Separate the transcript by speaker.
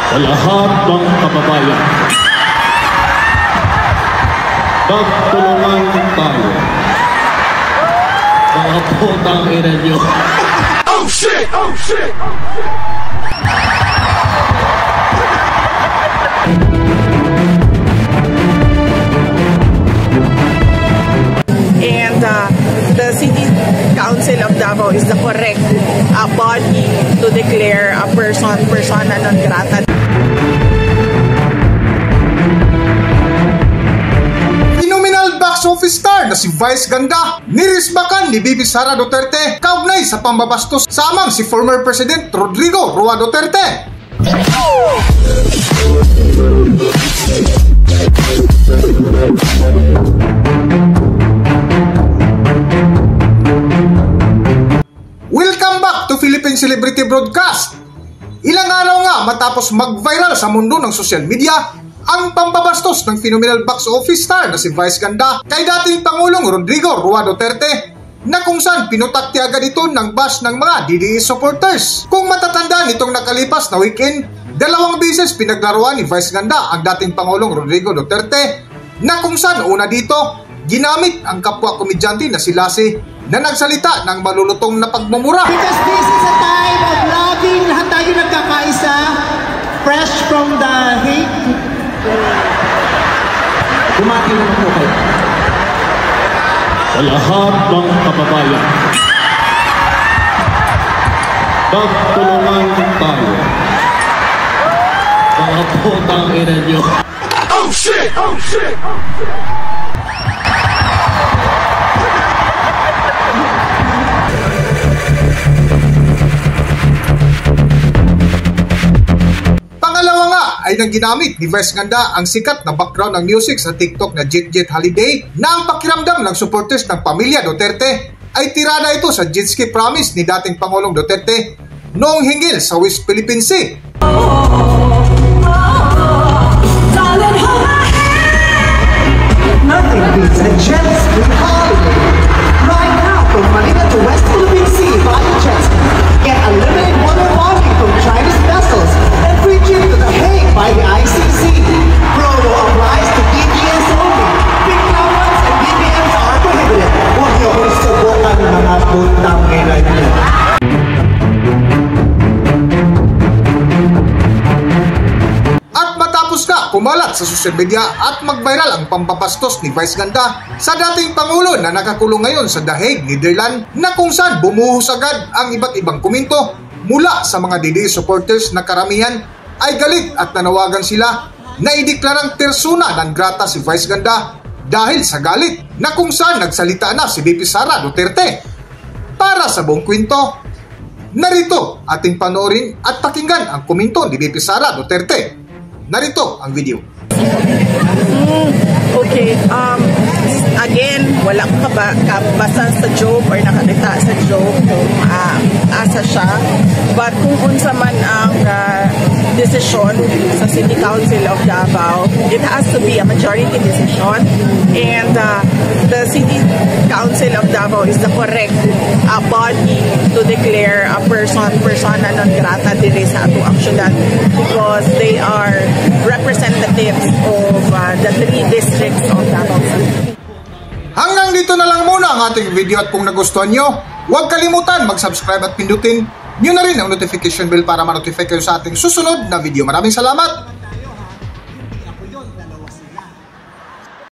Speaker 1: Sa lahat ng kababayan, magtulungan tayo. Mga putang ina nyo. Oh shit! Oh shit!
Speaker 2: And the City Council of Davao is the correct body to declare a persona non grata.
Speaker 3: Phenomenal box office star na si Vice Ganda nirisbakan ni Bibi Sara Duterte kaugnay sa pambabastos sa amang si former President Rodrigo Roa Duterte. Welcome back to Philippine Celebrity Broadcast. Ilang araw nga matapos mag-viral sa mundo ng social media ang pambabastos ng phenomenal box office star na si Vice Ganda kay dating Pangulong Rodrigo Roa Duterte na kung saan pinutaktiagan ito ng bash ng mga DDS supporters. Kung matatanda nitong nakalipas na weekend, 2 beses pinaglaruan ni Vice Ganda ang dating Pangulong Rodrigo Duterte na kung saan una dito ginamit ang kapwa komedyante na si Lassie na nagsalita ng malulutong na pagmumura.
Speaker 4: Because this is a time of loving, lahat tayo nagkakaisa, fresh from the hate. Bumati naman po kayo.
Speaker 1: Sa lahat ng kababayan, magtulungan tayo. Mga putang ina nyo. Oh shit! Oh shit! Oh shit!
Speaker 3: Ay nang ginamit ni Vice Ganda ang sikat na background ng music sa TikTok na Jet Jet Holiday na ang pakiramdam ng supporters ng pamilya Duterte ay tirada ito sa jet ski promise ni dating Pangulong Duterte noong hinggil sa West Philippine Sea.
Speaker 4: Nothing beats a jet ski holiday. Right now from Manila to West Philippine Sea via jet ski. Get unlimited water bonding from Chinese vessels and free trip to The Hague by the ICC. Promo applies to BTS only. Big allowance and BBMs are prohibited. Huwag niyo kong subukan mga putang ina niyo.
Speaker 3: At matapos ka kumalat sa social media at mag-viral ang pambabastos ni Vice Ganda sa dating Pangulo na nakakulong ngayon sa The Hague, Netherlands na kung saan bumuhos agad ang iba't ibang komento mula sa mga DDS supporters na karamihan ay galit at nanawagan sila na ideklarang persona non grata si Vice Ganda dahil sa galit na kung saan nagsalita na si Bibi Sara Duterte. Para sa buong kwento, narito ating panoorin at pakinggan ang komento ni Bibi Sara Duterte. Narito ang video.
Speaker 2: Okay, again, wala ko kabasa sa joke or nakakita sa joke kung asa siya. But kung unsa man ang decision sa City Council of Davao, it has to be a majority decision. And the City Council of Davao is the correct body to declare a persona non grata diri sa ato aksyonan because they are representatives of the 3 districts of Davao City.
Speaker 3: Hanggang dito na lang muna ang ating video at kung nagustuhan nyo, huwag kalimutan mag-subscribe at pindutin nyo na rin ang notification bell para ma-notify kayo sa ating susunod na video. Maraming salamat!